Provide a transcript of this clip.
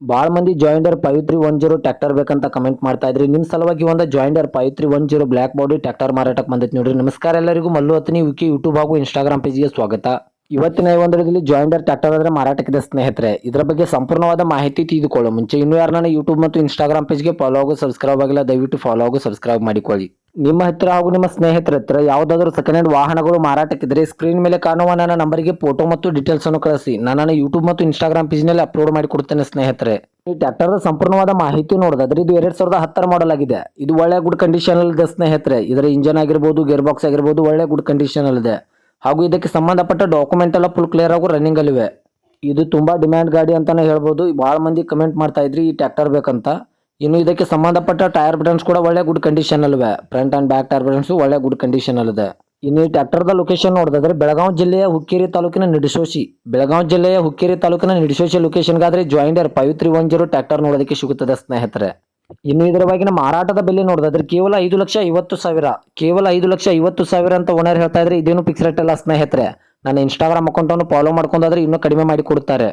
ಭಾಳ ಮಂದಿ ಜಾಯಿಂಡರ್ 5310 ಟ್ರ್ಯಾಕ್ಟರ್ ಬೇಕಂತ ಕಮೆಂಟ್ ಮಾಡ್ತಾ ಇದ್ರಿ. ನಿಮ್ಮ ಸಲುವಾಗಿ ಒಂದು ಜಾಯಿಂಡರ್ 5310 ಬ್ಲ್ಯಾಕ್ ಬಾಡಿ ಟ್ರ್ಯಾಕ್ಟರ್ ಮಾರಾಟಕ್ಕೆ ಬಂದೈತೆ ನೋಡ್ರಿ. ನಮಸ್ಕಾರ ಎಲ್ಲರಿಗೂ, ಮಲ್ಲು ಹತ್ತನಿ ವಿಕಿ ಯೂಟ್ಯೂಬ್ ಹಾಗೂ ಇನ್ಸ್ಟಾಗ್ರಾಮ್ ಪೇಜ್ಗೆ ಸ್ವಾಗತ. ಇವತ್ತಿನ ಈ ಒಂದರಲ್ಲಿ ಜಾಯಿಂಡರ್ ಟ್ರ್ಯಾಕ್ಟರ್ ಆದರೆ ಮಾರಾಟಕ್ಕಿದೆ ಸ್ನೇಹಿತರೆ. ಇದರ ಬಗ್ಗೆ ಸಂಪೂರ್ಣವಾದ ಮಾಹಿತಿ ತಿಳಿದುಕೊಳ್ಳೋ ಮುಂಚೆ ಇನ್ನೂ ಯಾರು ನನ್ನ ಯೂಟ್ಯೂಬ್ ಮತ್ತು ಇನ್ಸ್ಟಾಗ್ರಾಮ್ ಪೇಜ್ಗೆ ಫಾಲೋ ಆಗೋ ಸಬ್ಸ್ಕ್ರೈಬ್ ಆಗಿಲ್ಲ, ದಯವಿಟ್ಟು ಫಾಲೋ ಆಗೋ ಸಬ್ಸ್ಕ್ರೈಬ್ ಮಾಡಿಕೊಳ್ಳಿ. ನಿಮ್ಮ ಹತ್ತಿರ ಹಾಗೂ ನಿಮ್ಮ ಸ್ನೇಹಿತರ ಹತ್ರ ಯಾವುದಾದ್ರೂ ಸೆಕೆಂಡ್ ಹ್ಯಾಂಡ್ ವಾಹನಗಳು ಮಾರಾಟಕ್ಕಿದ್ರೆ ಸ್ಕ್ರೀನ್ ಮೇಲೆ ಕಾಣುವ ನನ್ನ ನಂಬರ್ಗೆ ಫೋಟೋ ಮತ್ತು ಡೀಟೇಲ್ಸ್ ಅನ್ನು ಕಳಿಸಿ. ನಾನು ಯೂಟ್ಯೂಬ್ ಮತ್ತು ಇನ್ಸ್ಟಾಗ್ರಾಮ್ ಪೇಜ್ನಲ್ಲಿ ಅಪ್ಲೋಡ್ ಮಾಡಿ ಕೊಡ್ತೇನೆ ಸ್ನೇಹಿತರೆ. ಈ ಟ್ರ್ಯಾಕ್ಟರ್ದ ಸಂಪೂರ್ಣವಾದ ಮಾಹಿತಿ ನೋಡೋದಾದ್ರೆ ಇದು 2010 ಮಾಡಲ್ ಆಗಿದೆ. ಇದು ಒಳ್ಳೆ ಗುಡ್ ಕಂಡೀಷನ್ ಇದೆ ಸ್ನೇಹಿತರೆ. ಇದರ ಇಂಜನ್ ಆಗಿರ್ಬೋದು, ಗೇರ್ ಬಾಕ್ಸ್ ಆಗಿರ್ಬೋದು ಒಳ್ಳೆ ಗುಡ್ ಕಂಡೀಷನ್ ಇದೆ. ಹಾಗೂ ಇದಕ್ಕೆ ಸಂಬಂಧಪಟ್ಟ ಡಾಕ್ಯುಮೆಂಟ್ ಎಲ್ಲ ಫುಲ್ ಕ್ಲಿಯರ್ ಆಗು ರನ್ನಿಂಗ್ ಅಲ್ಲಿವೆ. ಇದು ತುಂಬಾ ಡಿಮ್ಯಾಂಡ್ ಗಾಡಿ ಅಂತಾನೆ ಹೇಳ್ಬೋದು. ಬಹಳ ಮಂದಿ ಕಮೆಂಟ್ ಮಾಡ್ತಾ ಇದ್ರಿ ಈ ಟ್ರ್ಯಾಕ್ಟರ್ ಬೇಕಂತ. ಇನ್ನು ಇದಕ್ಕೆ ಸಂಬಂಧಪಟ್ಟ ಟೈರ್ ಬಟನ್ಸ್ ಕೂಡ ಒಳ್ಳೆ ಗುಡ್ ಕಂಡೀಷನ್ ಅಲ್ಲಿವೆ. Front and back tyre buttons ಒಳ್ಳೆ ಗುಡ್ ಕಂಡೀಷನ್ ಅಲ್ಲಿದೆ. ಇನ್ನು ಈ ಟ್ರ್ಯಾಕ್ಟರ್ದ ಲೊಕೇಶನ್ ನೋಡಿದ್ರೆ ಬೆಳಗಾವಿ ಜಿಲ್ಲೆಯ ಹುಕ್ಕೇರಿ ತಾಲೂಕಿನ ನಿಡಸೋಶಿ ಲೊಕೇಶನ್ಗಾದ್ರೆ ಜಾಯಿಂಡರ್ 5310 ಟ್ರ್ಯಾಕ್ಟರ್ ನೋಡೋದಕ್ಕೆ ಸಿಗುತ್ತದೆ ಸ್ನೇಹಿತರೆ. ಇನ್ನು ಇದರ ಬಗೆಗಿನ ಮಾರಾಟದ ಬೆಲೆ ನೋಡಿದ್ರೆ ಕೇವಲ 5,50,000 ಅಂತ ಓನರ್ ಹೇಳ್ತಾ ಇದ್ರೆ. ಇದೇನು ಫಿಕ್ಸ್ ರೇಟ್ ಅಲ್ಲ ಸ್ನೇಹಿತರೆ. ನನ್ನ ಇನ್ಸ್ಟಾಗ್ರಾಮ್ ಅಕೌಂಟ್ ಅನ್ನು ಫಾಲೋ ಮಾಡ್ಕೊಂಡ್ರೆ ಇನ್ನೂ ಕಡಿಮೆ ಮಾಡಿ ಕೊಡ್ತಾರೆ.